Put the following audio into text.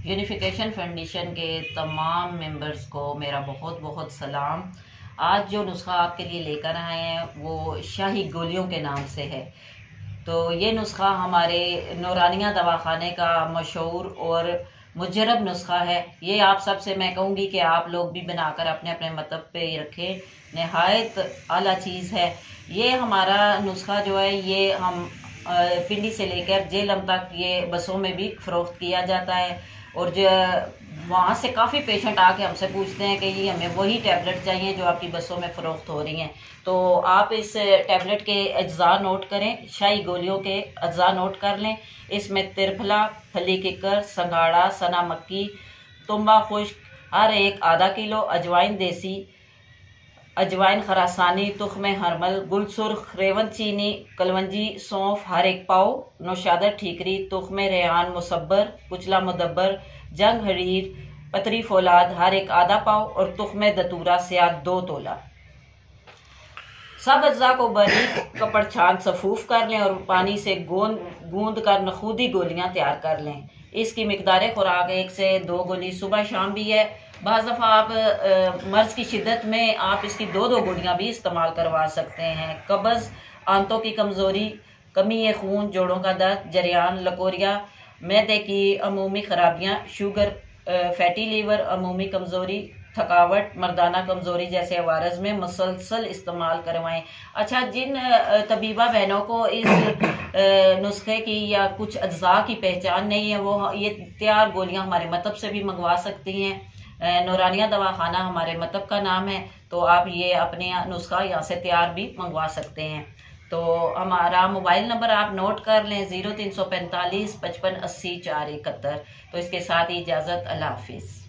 Unification foundation के तमाम members को मेरा बहुत बहुत सलाम। आज जो नुस्खा आपके लिए लेकर आए हैं वो शाही गोलियों के नाम से है। तो ये नुस्खा हमारे नूरानिया दवाखाने का मशहूर और मुजरब नुस्खा है। ये आप सबसे मैं कहूँगी कि आप लोग भी बनाकर अपने अपने मतलब पे रखें। नहायत आला चीज़ है ये। हमारा नुस्खा जो है ये हम पिंडी से लेकर जेलम तक ये बसों में भी फ़रोख्त किया जाता है। और जो वहाँ से काफ़ी पेशेंट आके हमसे पूछते हैं कि ये हमें वही टैबलेट चाहिए जो आपकी बसों में फ़रोख्त हो रही हैं। तो आप इस टैबलेट के अज्जा नोट करें, शाही गोलियों के अज्जा नोट कर लें। इसमें तिरफला, फली किकर, संगाड़ा, सना मक्की, तुम्बा खुश्क हर एक आधा किलो, अजवाइन देसी, अजवाइन खरासानी, तुख्म हरमल, गुलसुर्ख, रेवन चीनी, कलवंजी, सौंफ हर एक पाव, नौशादर ठीकरी, तुख्म रेहान मुसब्बर, कुचला मुदब्बर, जंग हरीर, पतरी फौलाद हर एक आधा पाव और तुख्म दतूरा स्याद 2 तोला। सब अज्जा को बारीक कपड़ छान सफूफ कर लें और पानी से गूंद कर नखूदी गोलियां तैयार कर लें। इसकी मिकदार खुराक 1 से 2 गोली सुबह शाम भी है। बाज़ दफ़ा आप मर्ज की शिद्दत में आप इसकी 2-2 गोलियां भी इस्तेमाल करवा सकते हैं। कब्ज़, आंतों की कमज़ोरी, कमी खून, जोड़ों का दर्द, जरियान, लकोरिया, मैदे की अमूमी खराबियाँ, शुगर, फैटी लीवर, अमूमी कमज़ोरी, थकावट, मर्दाना कमज़ोरी जैसे अवारज में मुसलसल इस्तेमाल करवाएं। अच्छा, जिन तबीबा बहनों को इस नुस्खे की या कुछ अज्जा की पहचान नहीं है वो ये तैयार गोलियां हमारे मतलब से भी मंगवा सकती हैं। नूरानिया दवाखाना हमारे मतलब का नाम है। तो आप ये अपने नुस्खा यहाँ से तैयार भी मंगवा सकते हैं। तो हमारा मोबाइल नंबर आप नोट कर लें 0345 55 80 471। तो इसके साथ ही इजाज़त, अल्लाह हाफिज़।